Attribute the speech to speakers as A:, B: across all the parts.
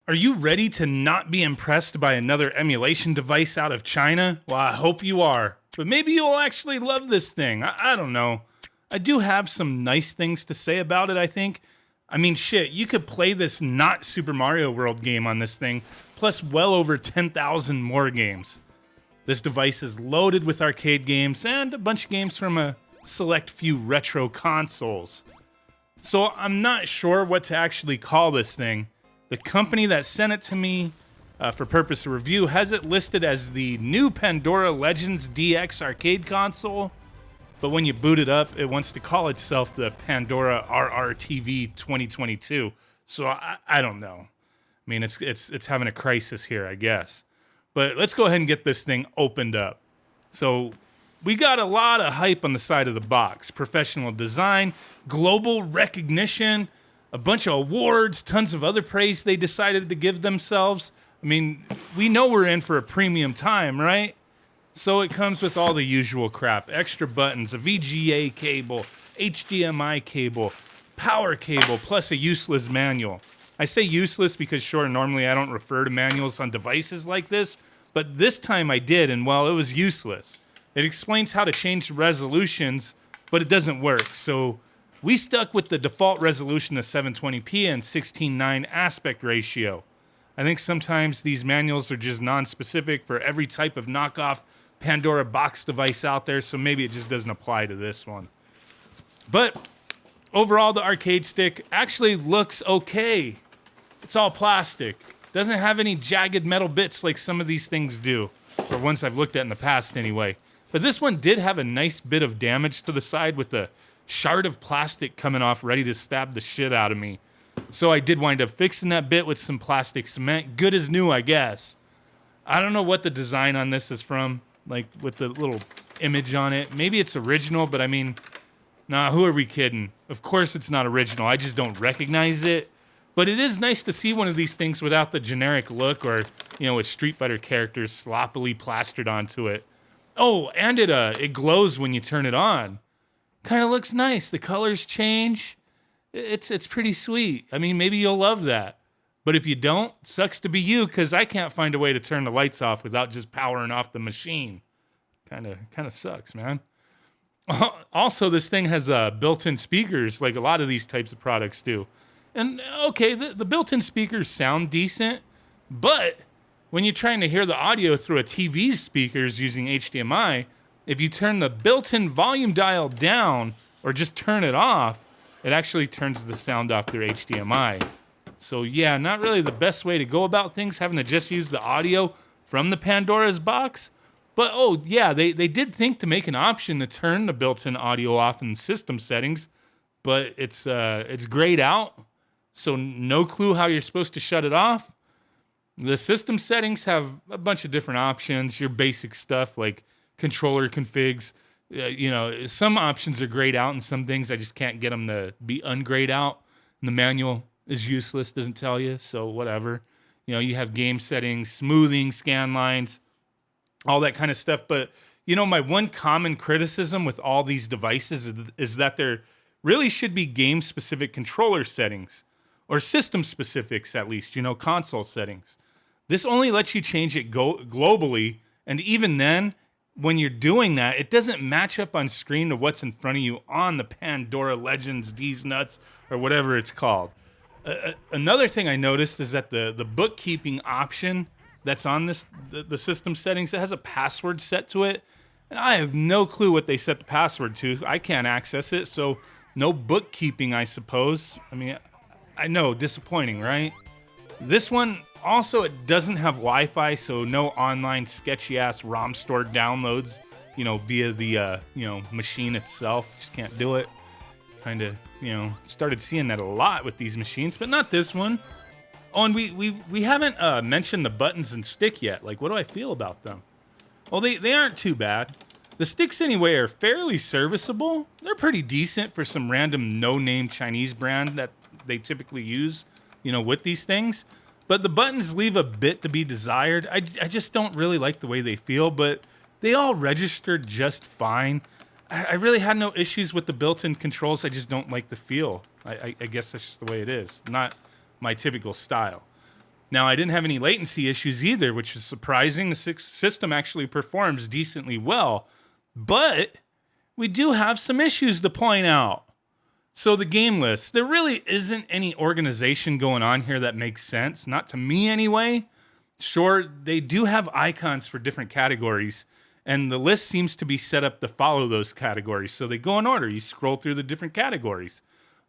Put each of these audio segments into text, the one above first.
A: Are you ready to not be impressed by another emulation device out of China? Well, I hope you are. But maybe you'll actually love this thing. I don't know. I do have some nice things to say about it, I think. I mean, shit, you could play this not Super Mario World game on this thing, plus well over 10,000 more games. This device is loaded with arcade games and a bunch of games from a select few retro consoles. So I'm not sure what to actually call this thing. The company that sent it to me for purpose of review has it listed as the new Pandora Legends DX arcade console, but when you boot it up, it wants to call itself the Pandora RRTV 2022. So I don't know. I mean, it's having a crisis here, I guess. But let's go ahead and get this thing opened up. So we got a lot of hype on the side of the box. Professional design, global recognition, a bunch of awards, tons of other praise they decided to give themselves. I mean, we know we're in for a premium time, right? So it comes with all the usual crap. Extra buttons, a VGA cable, HDMI cable, power cable, plus a useless manual. I say useless because, sure, normally I don't refer to manuals on devices like this, but this time I did, and well, it was useless. It explains how to change resolutions, but it doesn't work. So we stuck with the default resolution of 720p and 16:9 aspect ratio. I think sometimes these manuals are just non-specific for every type of knockoff Pandora box device out there, so maybe it just doesn't apply to this one. But overall, the arcade stick actually looks okay. It's all plastic. Doesn't have any jagged metal bits like some of these things do, or ones I've looked at in the past anyway. But this one did have a nice bit of damage to the side with the shard of plastic coming off ready to stab the shit out of me. So I did wind up fixing that bit with some plastic cement. Good as new, I guess. I don't know what the design on this is from, like with the little image on it. Maybe it's original, but I mean, nah, who are we kidding? Of course it's not original. I just don't recognize it. But it is nice to see one of these things without the generic look or, with Street Fighter characters sloppily plastered onto it. Oh, and it glows when you turn it on. Kind of looks nice. The colors change. It's pretty sweet. I mean, maybe you'll love that. But if you don't, sucks to be you, because I can't find a way to turn the lights off without just powering off the machine. Kind of sucks, man. Also, this thing has built-in speakers like a lot of these types of products do. And okay, the built-in speakers sound decent, but when you're trying to hear the audio through a TV's speakers using HDMI, if you turn the built-in volume dial down or just turn it off, it actually turns the sound off through HDMI. So yeah, not really the best way to go about things, having to just use the audio from the Pandora's box. But oh yeah, they did think to make an option to turn the built-in audio off in system settings, but it's grayed out, so no clue how you're supposed to shut it off. The system settings have a bunch of different options, your basic stuff like controller configs. Some options are grayed out and some things I just can't get them to be ungrayed out. And the manual is useless, doesn't tell you, so whatever. You have game settings, smoothing, scan lines, all that kind of stuff. But, my one common criticism with all these devices is that there really should be game-specific controller settings, or system specifics at least, console settings. This only lets you change it globally, and even then, when you're doing that, it doesn't match up on screen to what's in front of you on the Pandora Legends Deeznuts, or whatever it's called. Another thing I noticed is that the bookkeeping option that's on the system settings, it has a password set to it, and I have no clue what they set the password to. I can't access it, so no bookkeeping, I suppose. I mean, I know, disappointing, right? This one, also, it doesn't have Wi-Fi, so no online sketchy-ass ROM stored downloads, via the, machine itself. Just can't do it. Kind of, started seeing that a lot with these machines, but not this one. Oh, and we haven't mentioned the buttons and stick yet. Like, what do I feel about them? Well, they aren't too bad. The sticks, anyway, are fairly serviceable. They're pretty decent for some random no-name Chinese brand that they typically use, with these things. But the buttons leave a bit to be desired. I just don't really like the way they feel, but they all registered just fine. I really had no issues with the built-in controls. I just don't like the feel. I guess that's just the way it is. Not my typical style. Now, I didn't have any latency issues either, which is surprising. The system actually performs decently well, but we do have some issues to point out. So the game list, there really isn't any organization going on here that makes sense, not to me anyway. Sure, they do have icons for different categories, and the list seems to be set up to follow those categories. So they go in order. You scroll through the different categories.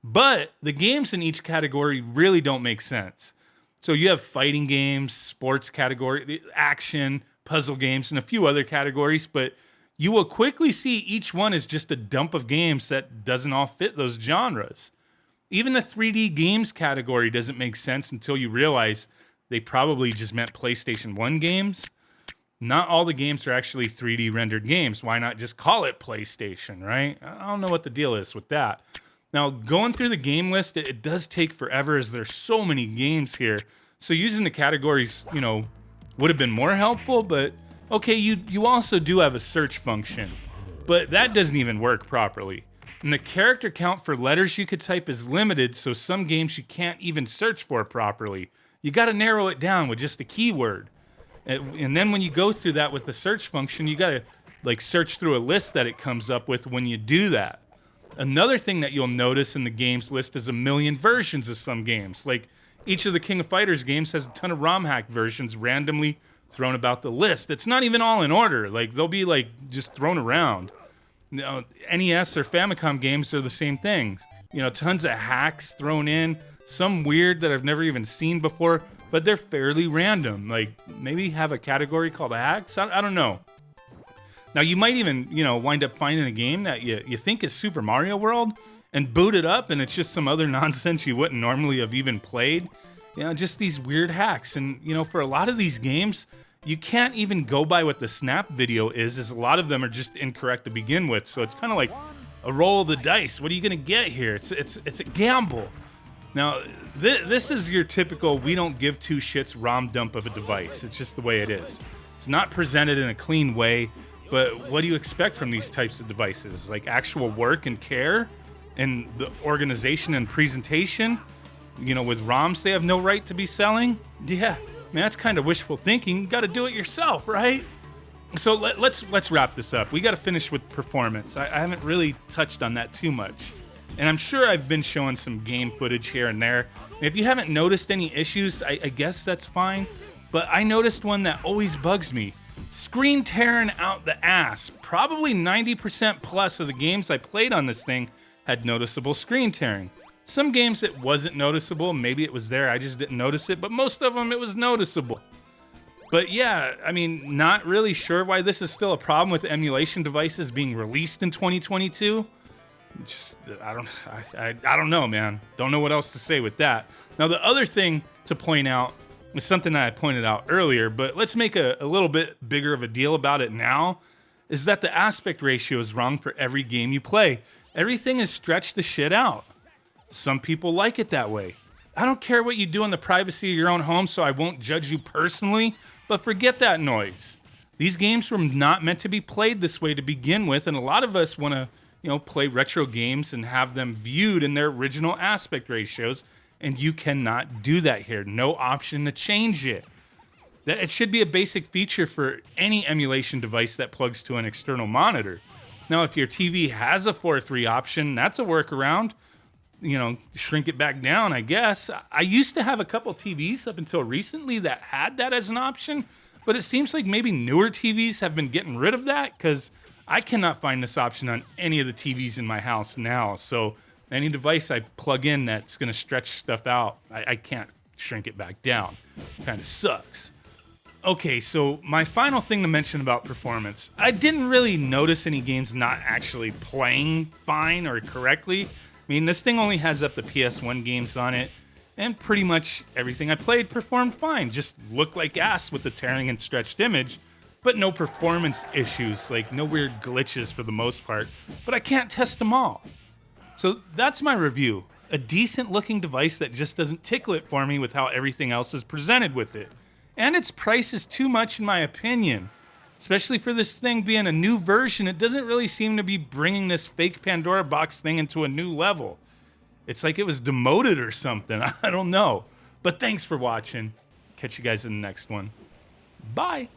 A: But the games in each category really don't make sense. So you have fighting games, sports category, action, puzzle games, and a few other categories, but you will quickly see each one is just a dump of games that doesn't all fit those genres. Even the 3D games category doesn't make sense until you realize they probably just meant PlayStation 1 games. Not all the games are actually 3D rendered games. Why not just call it PlayStation, right? I don't know what the deal is with that. Now, going through the game list, it does take forever as there's so many games here. So using the categories, would have been more helpful, but okay, you also do have a search function, but that doesn't even work properly. And the character count for letters you could type is limited, so some games you can't even search for properly. You got to narrow it down with just a keyword. And then when you go through that with the search function, you got to search through a list that it comes up with when you do that. Another thing that you'll notice in the games list is a million versions of some games. Like each of the King of Fighters games has a ton of ROM hack versions randomly thrown about the list. It's not even all in order. They'll be just thrown around. NES or Famicom games are the same things. Tons of hacks thrown in, some weird that I've never even seen before, but they're fairly random. Maybe have a category called hacks. I don't know. Now, you might even, wind up finding a game that you think is Super Mario World and boot it up, and it's just some other nonsense you wouldn't normally have even played. Just these weird hacks. And, for a lot of these games, you can't even go by what the snap video is, as a lot of them are just incorrect to begin with. So it's kind of like a roll of the dice. What are you going to get here? It's a gamble. Now, this is your typical we don't give two shits ROM dump of a device. It's just the way it is. It's not presented in a clean way. But what do you expect from these types of devices? Actual work and care and the organization and presentation? With ROMs they have no right to be selling? Yeah, man, that's kind of wishful thinking. You got to do it yourself, right? So let's wrap this up. We got to finish with performance. I haven't really touched on that too much. And I'm sure I've been showing some game footage here and there. And if you haven't noticed any issues, I guess that's fine. But I noticed one that always bugs me. Screen tearing out the ass. Probably 90% plus of the games I played on this thing had noticeable screen tearing. Some games it wasn't noticeable, maybe it was there, I just didn't notice it, but most of them it was noticeable. But yeah, not really sure why this is still a problem with emulation devices being released in 2022. I don't know, man. Don't know what else to say with that. Now, the other thing to point out is something that I pointed out earlier, but let's make a little bit bigger of a deal about it now, is that the aspect ratio is wrong for every game you play. Everything is stretched the shit out. Some people like it that way. I don't care what you do in the privacy of your own home, so I won't judge you personally, but forget that noise. These games were not meant to be played this way to begin with, and a lot of us want to, play retro games and have them viewed in their original aspect ratios, and you cannot do that here. No option to change it. It should be a basic feature for any emulation device that plugs to an external monitor. Now, if your TV has a 4:3 option, that's a workaround. Shrink it back down, I guess. I used to have a couple TVs up until recently that had that as an option, but it seems like maybe newer TVs have been getting rid of that because I cannot find this option on any of the TVs in my house now. So any device I plug in that's going to stretch stuff out, I can't shrink it back down. Kind of sucks. Okay, so my final thing to mention about performance. I didn't really notice any games not actually playing fine or correctly. This thing only has up the PS1 games on it, and pretty much everything I played performed fine. Just looked like ass with the tearing and stretched image, but no performance issues, no weird glitches for the most part. But I can't test them all. So that's my review. A decent looking device that just doesn't tickle it for me with how everything else is presented with it. And its price is too much in my opinion. Especially for this thing being a new version, it doesn't really seem to be bringing this fake Pandora box thing into a new level. It's like it was demoted or something. I don't know. But thanks for watching. Catch you guys in the next one. Bye.